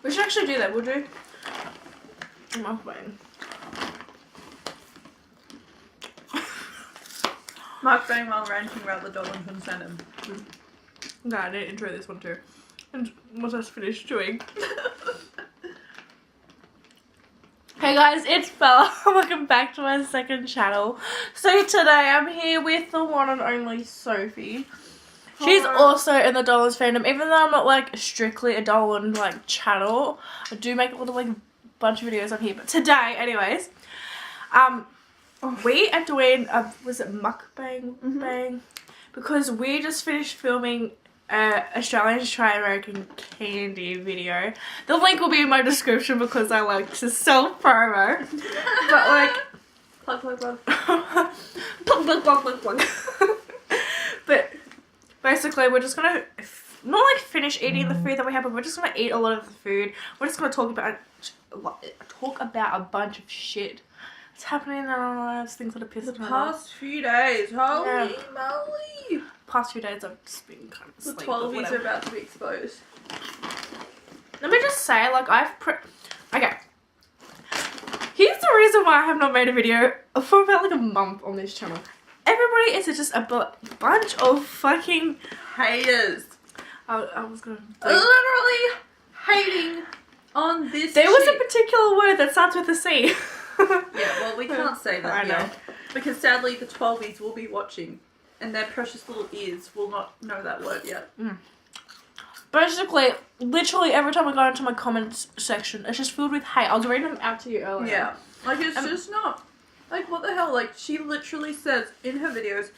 We should actually do that, would you? Mukbang. Mukbang while ranting about the Darlington fandom. No, I didn't enjoy this one too. And once I finished chewing. Hey guys, it's Bella. Welcome back to my second channel. So today I'm here with the one and only Sophie. She's also in the Dollars fandom, even though I'm not like strictly a Dolan like channel. I do make a little like bunch of videos on here, but today, anyways, we are doing a mukbang bang because we just finished filming Australians Try American Candy video. The link will be in my description because I like to self promo. But like Plug. plug. But basically we're just gonna not like finish eating the food that we have, but we're just gonna eat a lot of the food. We're just gonna talk about a bunch of shit that's happening in our lives, things that are pissing us off. Past few days, holy moly! Past few days I've just been kind of The asleep. 12s are about to be exposed. Let me just say, like, okay. Here's the reason why I have not made a video for about like a month on this channel. Everybody is just a bunch of fucking Haters. I was gonna Literally hating on this There was a shit. particular word that starts with a C. Yeah, well, we can't say that I know. yet. Because sadly the 12s will be watching. And their precious little ears will not know that word yet. Basically, literally every time I go into my comments section, it's just filled with hate. I was reading them out to you earlier. Yeah. Like, it's just not... Like, what the hell? Like, she literally says in her videos,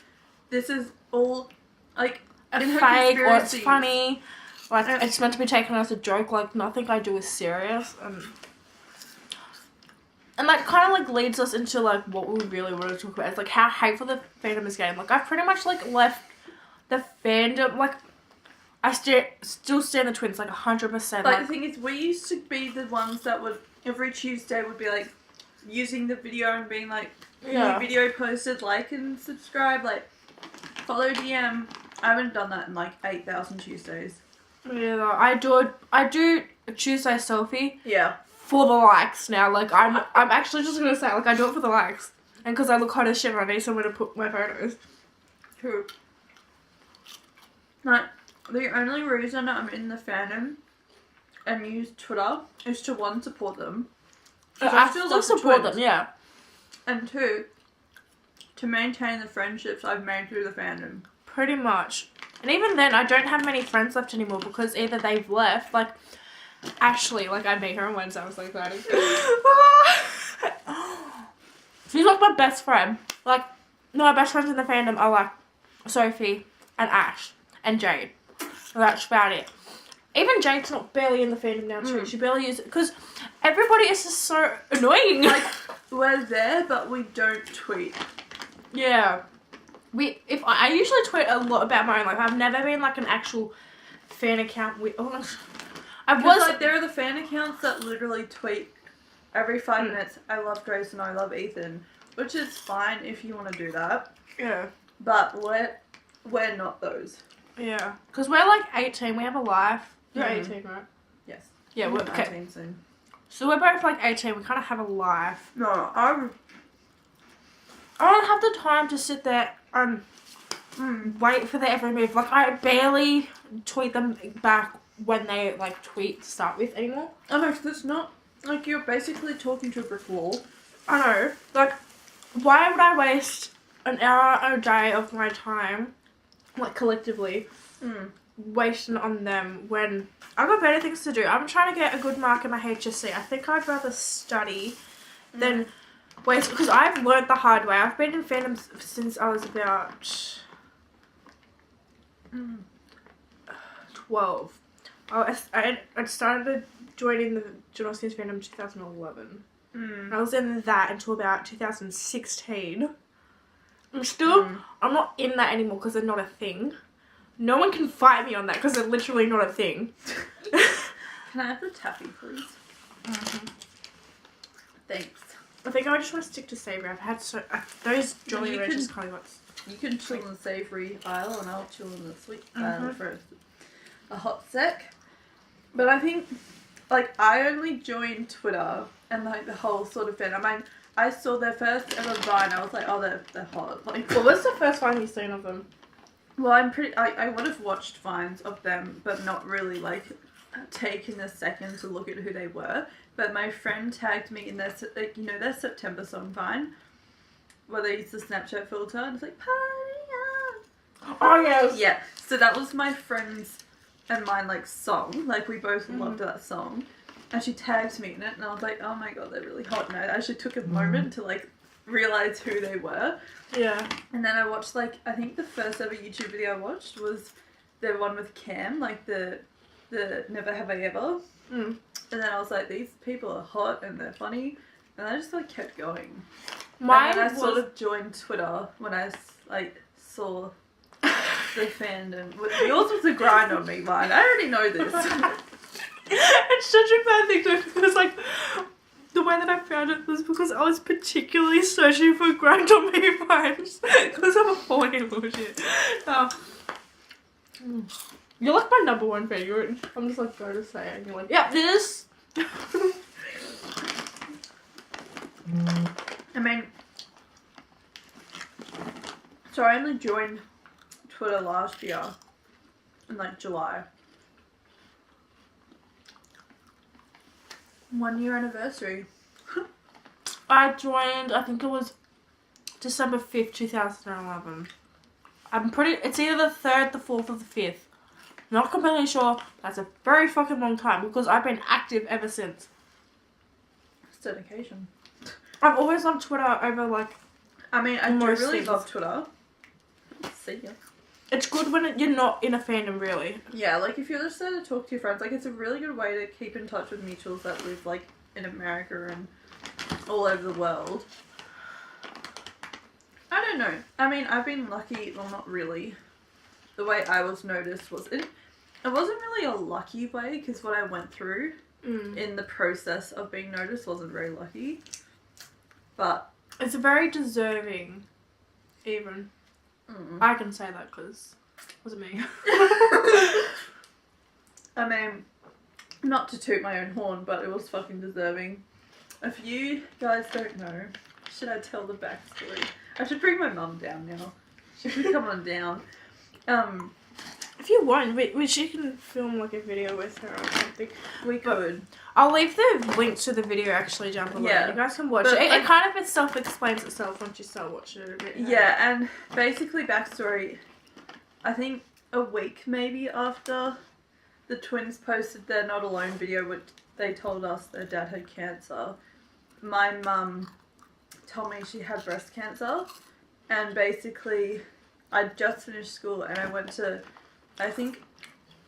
this is all, like, A in her fake, or it's conspiracies. funny. Like, it's meant to be taken as a joke. Like, nothing I do is serious. And that kind of, like, leads us into, like, what we really want to talk about. It's, like, how hateful the fandom is getting. Like, I've pretty much, like, left the fandom, like, I still stand the twins, like, 100%. Like, the thing is, we used to be the ones that would, every Tuesday would be, like, using the video and being, like, new video posted, like and subscribe, like, follow DM. I haven't done that in, like, 8,000 Tuesdays. Yeah, I do a Tuesday selfie. Yeah. For the likes now, like I'm actually just gonna say, like, I do it for the likes, and because I look hot as shit and I need somewhere to put my photos. True. Like, the only reason I'm in the fandom and use Twitter is to, one, support them. I still support them, yeah. And two, to maintain the friendships I've made through the fandom. Pretty much. And even then, I don't have many friends left anymore because either they've left, like Ashley, like, I met her on Wednesday, I was so excited. She's like my best friend. Like, no, my best friends in the fandom are like Sophie and Ash and Jade. And that's about it. Even Jade's not barely in the fandom now too. She barely uses it because everybody is just so annoying. Like, we're there, but we don't tweet. Yeah. I usually tweet a lot about my own life. I've never been like an actual fan account with. Like, there are the fan accounts that literally tweet every 5 minutes, I love Grace and I love Ethan, which is fine if you want to do that. Yeah. But we're not those. Yeah. Because we're like 18, we have a life. You're 18, right? Yes. Yeah, we're 19 soon. So we're both like 18, we kind of have a life. No, I don't have the time to sit there and wait for their every move. Like, I barely tweet them back when they like tweet to start with anymore. I know, that's not, like, you're basically talking to a brick wall. I know. Like, why would I waste an hour a day of my time, like, collectively, wasting on them when I've got better things to do? I'm trying to get a good mark in my HSC. I think I'd rather study than waste, because I've learned the hard way. I've been in fandom since I was about 12. I started joining the Journal Series fandom in 2011. I was in that until about 2016. I'm not in that anymore because they're not a thing. No one can fight me on that because they're literally not a thing. Can I have the taffy, please? Thanks. I think I just want to stick to savory. I've had those Jolly Ranchers kind of got. You can chill in the savoury aisle and I'll chill in the sweet aisle for a hot sec. But I think like, I only joined Twitter and, like, the whole sort of thing. I mean, I saw their first ever Vine. I was like, oh, they're hot. Like, What was the first Vine you've seen of them? well, I would have watched Vines of them, but not really, like, taken a second to look at who they were. But my friend tagged me in their, like, you know, their September song Vine, where they used the Snapchat filter, and it's like, party on. Oh, yes. Yeah, so that was my friend's and mine, like, song. Like, we both loved that song. And she tagged me in it, and I was like, oh my god, they're really hot. And I actually took a moment to, like, realise who they were. Yeah. And then I watched, like, I think the first ever YouTube video I watched was the one with Cam, like, the Never Have I Ever. Mm. And then I was like, these people are hot and they're funny. And I just, like, kept going. Mine and then I was... sort of joined Twitter when I, like, saw the fandom. Yours was a grind on me, mine. I already know this. It's such a bad thing to because, like, the way that I found it was because I was particularly searching for grind on me vibes because I'm a horny little shit. You're like my number one favourite. I'm just like, go to say it and you're like, yeah, this. I mean, so I only joined Twitter last year in, like, July. 1 year anniversary. I joined, I think it was December 5th, 2011. It's either the 3rd, the 4th, or the 5th. Not completely sure. That's a very fucking long time because I've been active ever since. It's dedication. I've always loved Twitter over, like... I mean, I do most really things. love Twitter. See ya. It's good when you're not in a fandom, really. Yeah, like, if you're just there to talk to your friends, like, it's a really good way to keep in touch with mutuals that live, like, in America and all over the world. I don't know. I mean, I've been lucky, well, not really. The way I was noticed was... It wasn't really a lucky way, because what I went through in the process of being noticed wasn't very lucky. But... It's very deserving, even. I can say that because it wasn't me. I mean, not to toot my own horn, but it was fucking deserving. If you guys don't know, should I tell the backstory? I should bring my mum down now. She should come on down. If you want, she can film like a video with her or something. We could. I'll leave the link to the video actually down below. Yeah. You guys can watch But it. It kind of self-explains itself once you start watching it a bit. Yeah, and basically backstory, I think a week maybe after the twins posted their Not Alone video, which they told us their dad had cancer, my mum told me she had breast cancer, and basically I'd just finished school and I went to, I think,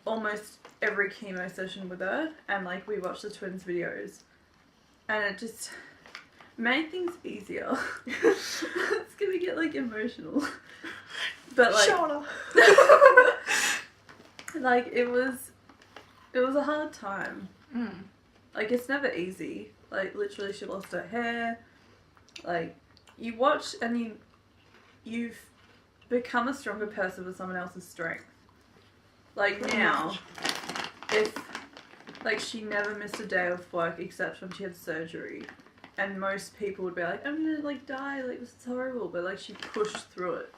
almost every chemo session with her, and, like, we watched the twins videos, and it just made things easier. It's gonna get, like, emotional. But, like... Shoulder. Like, it was a hard time. Mm. Like, it's never easy. Like, literally she lost her hair. Like, you watch and you've become a stronger person with someone else's strength. Like, now, if, like, she never missed a day of work except when she had surgery, and most people would be like, I'm gonna, like, die, like, this is horrible, but, like, she pushed through it.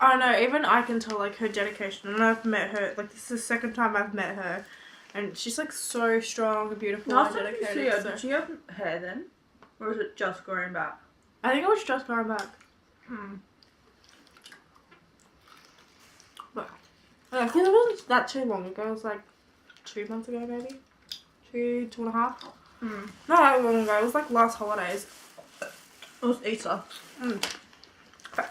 I know, even I can tell, like, her dedication, and I've met her, like, this is the second time I've met her, and she's, like, so strong and beautiful and dedicated. Did she have hair then? Or was it just growing back? I think it was just growing back. But, I think it wasn't that too long ago, it was, like, 2 months ago, maybe? 2.5? Not that long ago, it was, like, last holidays. It was Easter. But,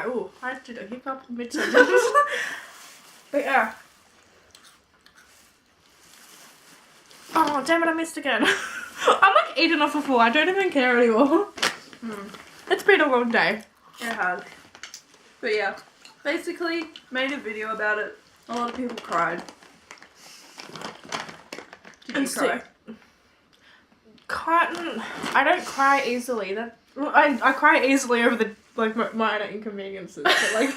ooh, I did a hiccup mid-sentence. But yeah. Oh, damn it, I missed again. I'm like eating off a full, I don't even care anymore. It's been a long day. It has. But yeah, basically made a video about it. A lot of people cried. Did you cry? I don't cry easily. I cry easily over the minor inconveniences. But like,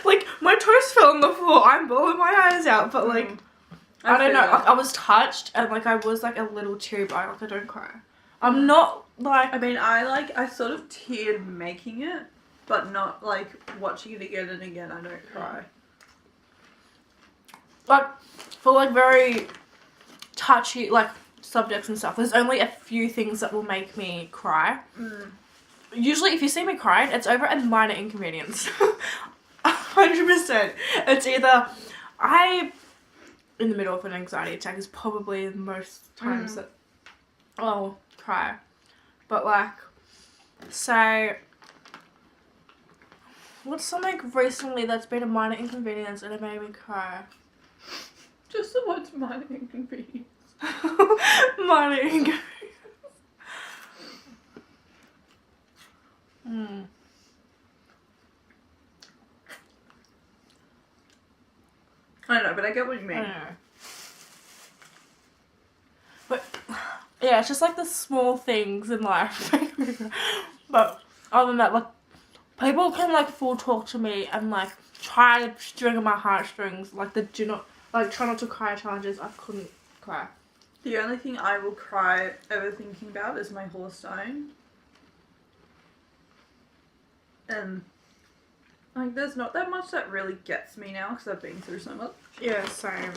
like my toast fell on the floor. I'm bawling my eyes out. But like, I don't know. that. Like, I was touched and like I was like a little teary, but like I don't cry. I'm not like. I mean, I sort of teared making it, but not like watching it again and again. I don't cry. Like for like very touchy like subjects and stuff, there's only a few things that will make me cry. Usually if you see me crying, it's over a minor inconvenience. 100%. It's either in the middle of an anxiety attack is probably the most times that I'll cry. But like, say, what's something recently that's been a minor inconvenience and it made me cry? Just the words minor inconvenience. Minor inconvenience. I know, but I get what you mean. I know. But yeah, it's just like the small things in life. But other than that, like people can like full talk to me and like try to string on my heartstrings, like the try not to cry challenges. I couldn't cry. The only thing I will cry ever thinking about is my horse dying. And like, there's not that much that really gets me now because I've been through so much. Yeah, same.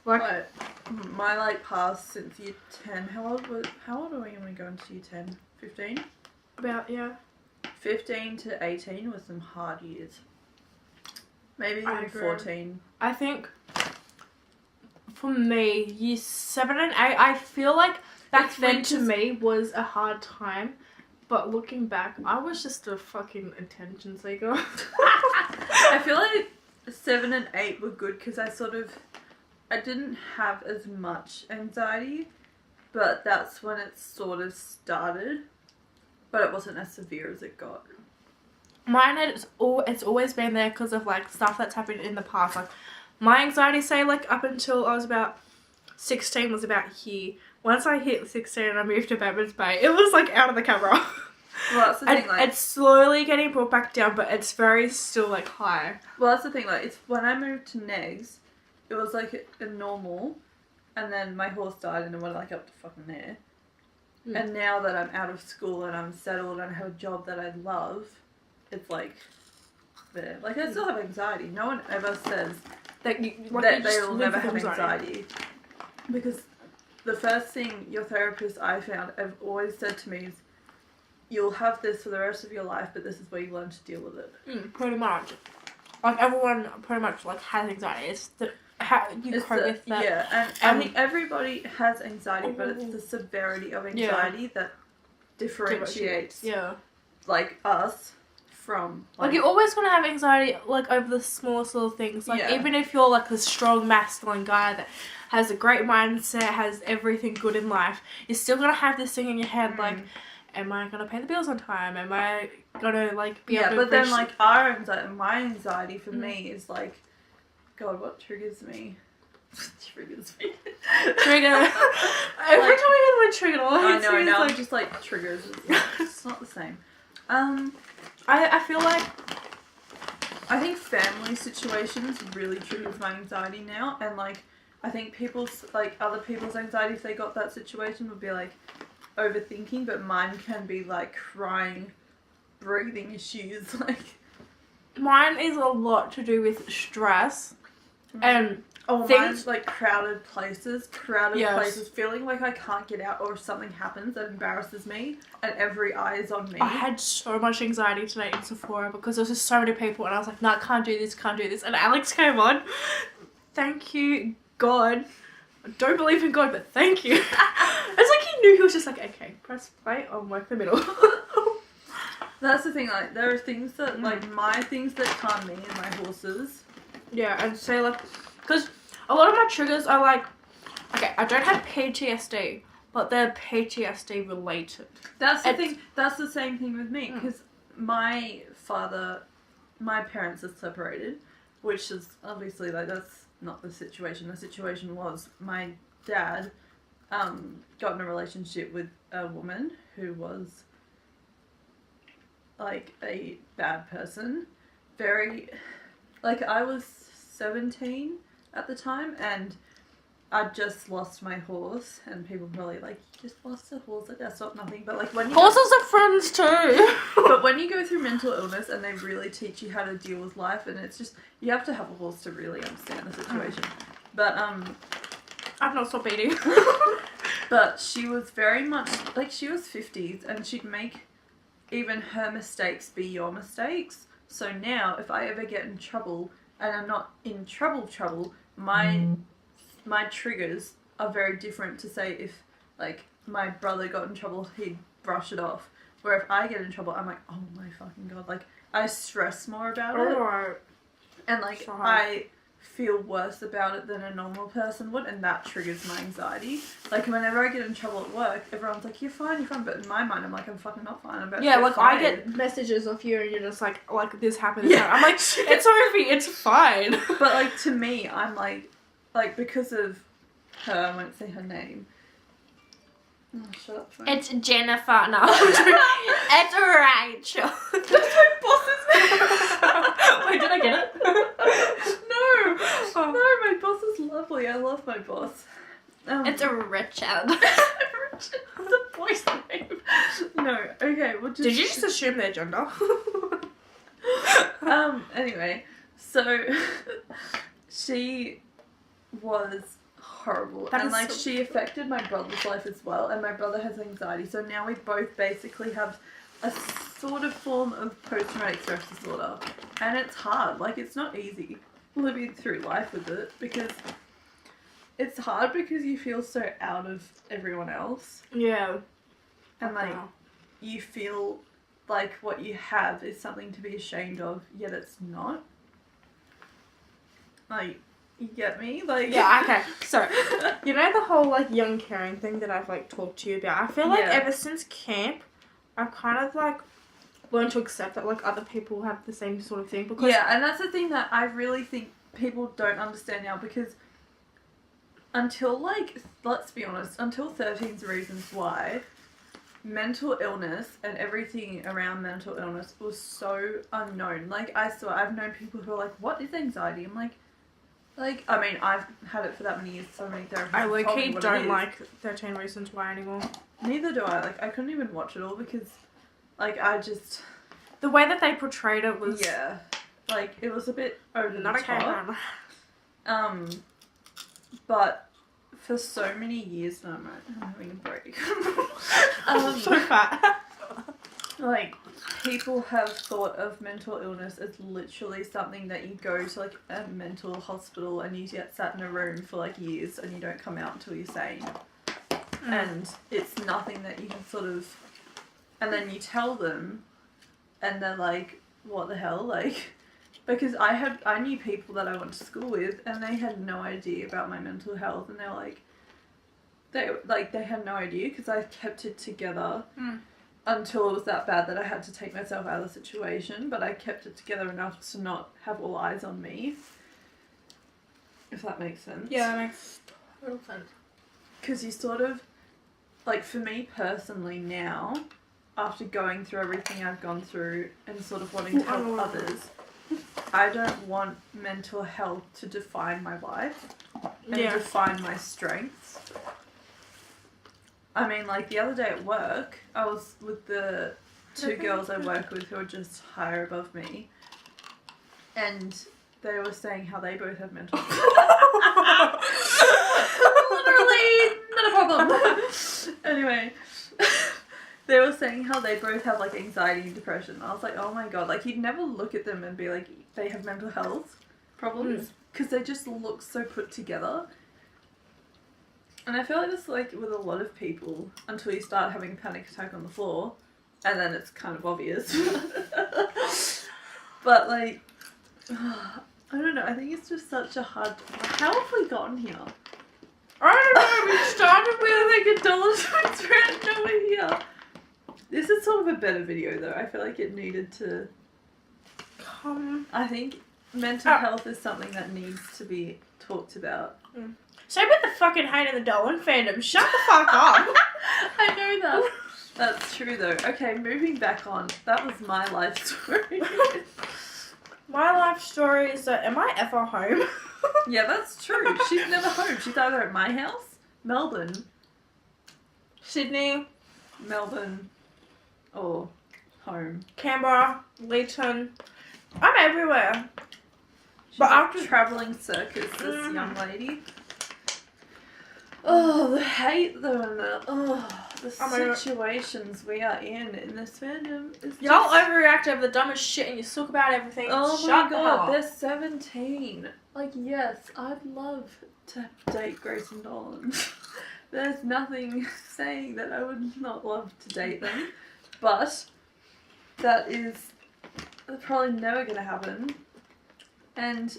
Like my like past since year 10. How old are we when we go into year 10? 15? About 15 to 18 was some hard years. Maybe I even agree. 14. I think for me, year 7 and 8, I feel like back then to me was a hard time. But looking back, I was just a fucking attention seeker. I feel like 7 and 8 were good because I didn't have as much anxiety, but that's when it sort of started. But it wasn't as severe as it got. Mine, it's always been there because of like stuff that's happened in the past. Like my anxiety, say like up until I was about 16, was about here. Once I hit 16 and I moved to Batemans Bay, it was like out of the camera. Well, that's the thing. Like, it's slowly getting brought back down, but it's very still like high. Well, that's the thing. Like, it's when I moved to Negs, it was like a normal, and then my horse died, and it went like up to fucking there. And now that I'm out of school and I'm settled and I have a job that I love, it's like there. Like, I still have anxiety. No one ever says that they will never have anxiety. Because the first thing your therapist I found have always said to me is, you'll have this for the rest of your life, but this is where you learn to deal with it. Pretty much. Like, everyone pretty much, like, has anxiety. It's how you cope with that. Yeah, and I think everybody has anxiety, but it's the severity of anxiety that differentiates, like, us from... Like, you're always going to have anxiety, like, over the smallest little things. Like, even if you're, like, the strong, masculine guy that has a great mindset, has everything good in life, you're still going to have this thing in your head, like... Am I gonna pay the bills on time? Am I gonna like be able to but then like my anxiety for me is like, God, what triggers me? Trigger. Every time I hear the word trigger, I know. Like, I'm just like triggers. It's not the same. I feel like I think family situations really triggers my anxiety now, and like I think other people's anxiety if they got that situation would be like overthinking, but mine can be like crying, breathing issues. Like mine is a lot to do with stress and mine's like crowded places, feeling like I can't get out or something happens that embarrasses me and every eye is on me. I had so much anxiety today in Sephora because there was just so many people and I was like, no, can't do this, and Alex came on. Thank you, God. I don't believe in God, but thank you. It's like he knew. He was just like, okay, press play, I'll work the middle. That's the thing, like, there are things that, like, my things that calm me and my horses. Yeah, and say, like, because a lot of my triggers are, like, okay, I don't have PTSD, but they're PTSD related. That's the thing, that's the same thing with me, because my parents are separated, which is obviously, like, that's not the situation. The situation was my dad got in a relationship with a woman who was like a bad person. Very, like, I was 17 at the time, and I just lost my horse, and people probably like, you just lost a horse, like that's not nothing. But like when you horses are friends too. but when you go through mental illness and they really teach you how to deal with life, and it's just you have to have a horse to really understand the situation. But I've not stopped eating. but she was very much like she was 50s, and she'd make even her mistakes be your mistakes. So now, if I ever get in trouble, and I'm not in trouble, my triggers are very different to say if, like, my brother got in trouble, he'd brush it off. Where if I get in trouble, I'm like, oh my fucking god, like, I stress more about it. Alright. And, like, Sorry. I feel worse about it than a normal person would, and that triggers my anxiety. Like, whenever I get in trouble at work, everyone's like, you're fine, but in my mind, I'm like, I'm fucking not fine, I'm about to Yeah, get like, fired. I get messages of you and you're just like this happened. Yeah. I'm like, it's Sophie, it's fine. But, like, to me, I'm like, because of her, I won't say her name. Oh, shut up, phone. It's Jennifer, no. It's Rachel. That's my boss's name. Wait, did I get it? No, my boss is lovely. I love my boss. It's a Richard. It's a boy's name. No, okay, we'll just... Did you just assume their gender? Anyway, so she was horrible, and like she affected my brother's life as well, and my brother has anxiety, so now we both basically have a sort of form of post-traumatic stress disorder, and it's hard. Like, it's not easy living through life with it, because it's hard because you feel so out of everyone else. Yeah. And like you feel like what you have is something to be ashamed of, yet it's not. Like, you get me? Like, yeah, okay. So, you know the whole, like, young caring thing that I've, like, talked to you about? I feel like ever since camp, I've kind of, like, learned to accept that, like, other people have the same sort of thing. Because yeah, and that's the thing that I really think people don't understand now, because until, like, let's be honest, until 13's Reasons Why, mental illness and everything around mental illness was so unknown. Like, I've known people who are like, what is anxiety? I'm like, I mean, I've had it for that many years, so many therapists. I low-key don't like 13 Reasons Why anymore. Neither do I. Like, I couldn't even watch it all because, like, I just... The way that they portrayed it was... Yeah. Like, it was a bit over not the top. Okay. But for so many years now, I'm having a break. I'm so fat. Like, people have thought of mental illness as literally something that you go to, like, a mental hospital and you get sat in a room for, like, years and you don't come out until you're sane. And it's nothing that you can sort of... And then you tell them and they're like, what the hell? Like, because I knew people that I went to school with and they had no idea about my mental health, and they had no idea because I kept it together. Until it was that bad that I had to take myself out of the situation, but I kept it together enough to not have all eyes on me. If that makes sense. Yeah, that makes total sense. Because you sort of, like, for me personally now, after going through everything I've gone through and sort of wanting to help others, I don't want mental health to define my life and define my strengths. I mean, like, the other day at work, I was with the two girls I work with who are just higher above me, and they were saying how they both have mental health. Literally, not a problem. Anyway, they were saying how they both have, like, anxiety and depression. I was like, oh my god, like, you'd never look at them and be like, they have mental health problems, because they just look so put together. And I feel like this, like, with a lot of people, until you start having a panic attack on the floor, and then it's kind of obvious. But, like, I don't know, I think it's just such a hard... How have we gotten here? I don't know, we started with, like, $1 random Nowhere here. This is sort of a better video, though. I feel like it needed to... I think mental health is something that needs to be talked about. Same with the fucking hate in the Dolan fandom. Shut the fuck up. I know that. That's true though. Okay, moving back on. That was my life story. My life story is that am I ever home? Yeah, that's true. She's never home. She's either at my house, Melbourne, Sydney, Melbourne, or home. Canberra, Leeton. I'm everywhere. She's But a after travelling circus, this young lady. Oh, the hate though, and the situations we are in this fandom is y'all just... overreact over the dumbest shit and you talk about everything. Oh Shut my the hell god, up. they're 17. Like, yes, I'd love to date Grace and Dolan. There's nothing saying that I would not love to date them. But that is probably never going to happen. And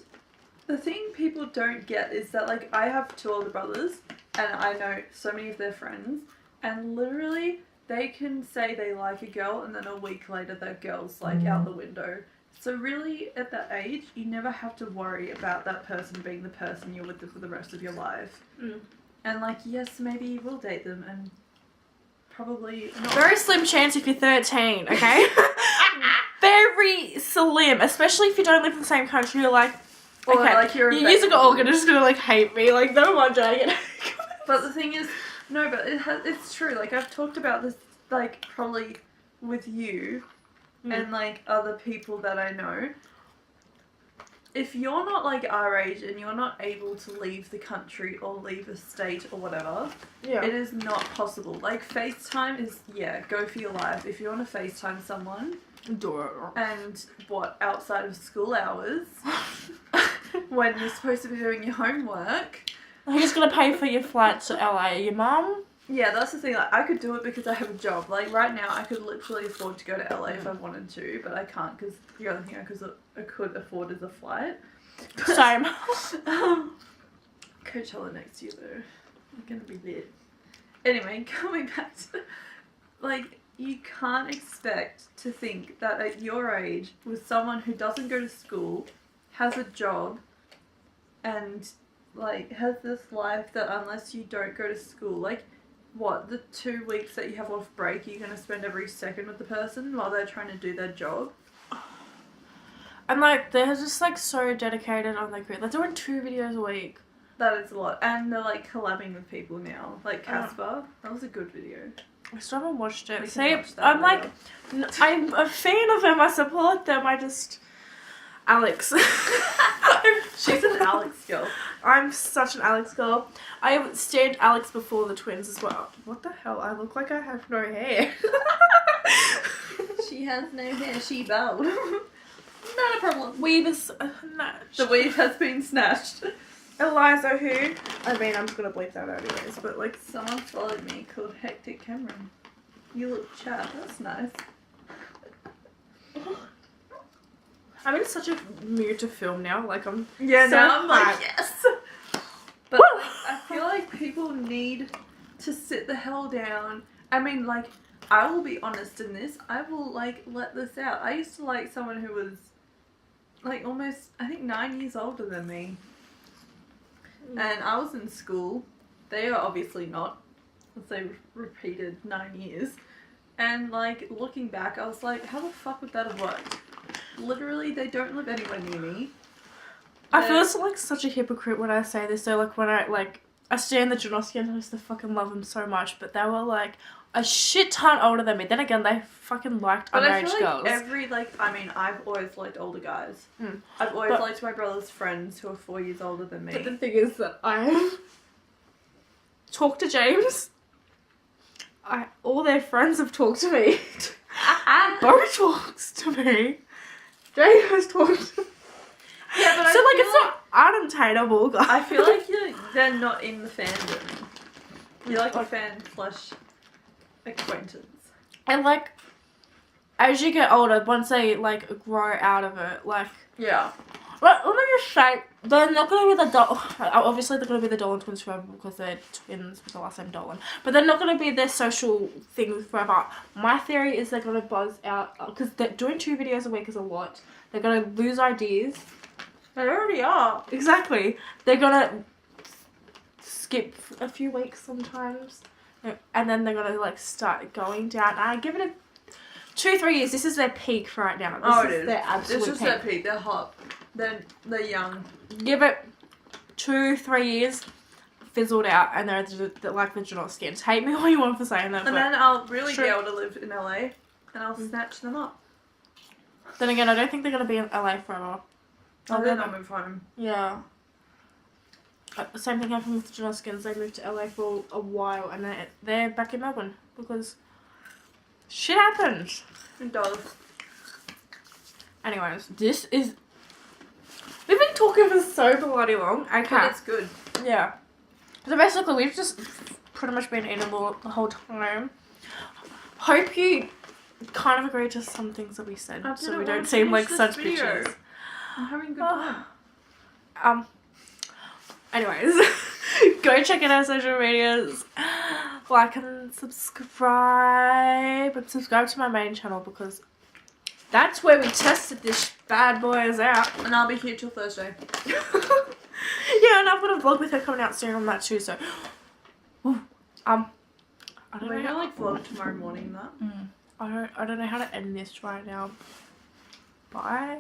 the thing people don't get is that, like, I have 2 older brothers, and I know so many of their friends, and literally they can say they like a girl, and then a week later that girl's, like, out the window. So really, at that age, you never have to worry about that person being the person you're with for the rest of your life. And, like, yes, maybe you will date them, and probably not. Very slim chance if you're 13, okay? Very slim, especially if you don't live in the same country. You're like, Or, okay, like, you're you're just gonna, like, hate me. Like, no one doing it. But the thing is, no, but it's true. Like, I've talked about this, like, probably with you and, like, other people that I know. If you're not, like, our age and you're not able to leave the country or leave a state or whatever, it is not possible. Like, FaceTime is, yeah, go for your life. If you want to FaceTime someone, and outside of school hours, when you're supposed to be doing your homework. Who's gonna pay for your flight to LA? Your mum? Yeah, that's the thing. Like, I could do it because I have a job. Like, right now, I could literally afford to go to LA if I wanted to, but I can't because the only thing I could afford is a flight. Same. Coachella next year, though. I'm gonna be lit. Anyway, going back to, like, you can't expect to think that at your age, with someone who doesn't go to school, has a job, and, like, has this life that unless you don't go to school, like, what, the 2 weeks that you have off break, you're going to spend every second with the person while they're trying to do their job? And, like, they're just, like, so dedicated on their career. They're doing 2 videos a week. That is a lot. And they're, like, collabing with people now. Like, Casper. That was a good video. I still haven't watched it. We See, can watch that I'm later. like, I'm a fan of them. I support them. Alex. She's an Alex girl. I'm such an Alex girl. I stayed Alex before the twins as well. What the hell? I look like I have no hair. She has no hair. She bald. Not a problem. Weave is snatched. The weave has been snatched. Eliza who? I mean, I'm gonna bleep that anyways, but like... Someone followed me called Hectic Cameron. You look chapped. That's nice. I'm in such a mood to film now. Like, I'm Yeah, so now I'm like, hyped. yes! But like, I feel like people need to sit the hell down. I mean, like, I will be honest in this. I will, like, let this out. I used to like someone who was, like, almost, I think, 9 years older than me. And I was in school. They are obviously not. They repeated 9 years. And, like, looking back, I was like, how the fuck would that have worked? Literally, they don't live anywhere near me. I feel like such a hypocrite when I say this. So, like, when I stand the Janoski and I used to fucking love them so much, but they were, like, a shit ton older than me. Then again, they fucking liked underage girls. I mean, I've always liked older guys. I've always liked my brother's friends who are 4 years older than me. But the thing is that I talked to James. All their friends have talked to me. Bo talks to me. James has talked to me. Yeah, but so, like, it's not unattainable, guys. I feel like they're not in the fandom. You're like a fan / acquaintance. And, like, as you get older, once they, like, grow out of it, like... Yeah. Let me just say, they're not going to be the obviously, they're going to be the Dolan twins forever because they're twins with the last name Dolan. But they're not going to be their social thing forever. My theory is they're going to buzz out... Because they're doing 2 videos a week is a lot. They're going to lose ideas. They already are. Exactly. They're going to skip a few weeks sometimes. And then they're going to, like, start going down. I give it 2-3 years. This is their peak right now. This is their absolute This is peak. their peak. They're hot. They're young. Give it 2-3 years, fizzled out, and they're like the Janelle skins. Hate me all you want for saying that. And then I'll really be able to live in LA, and I'll snatch them up. Then again, I don't think they're gonna be in LA forever. Oh, then I'll move home. Yeah. The same thing happened with the Janelle skins. They moved to LA for a while, and they're back in Melbourne because shit happens. It does. Anyways, this is. We've been talking for so bloody long. Okay. But it's good. Yeah. So basically, we've just pretty much been eating the whole time. Hope you kind of agree to some things that we said, so we don't seem like such bitches. I'm having a good time. Anyways, go check out our social medias. Like and subscribe. And subscribe to my main channel because that's where we tested this bad boys out. And I'll be here till Thursday. Yeah, and I've got a vlog with her coming out soon on that too, so I don't We're know gonna vlog tomorrow morning that. I don't know how to end this right now. Bye.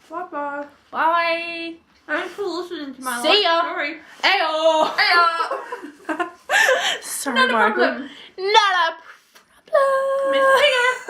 Bye. Thanks for listening to my See ya. story. Ayo. Ayo. Sorry, Not a Michael. problem. Not a problem. Miss Pigger.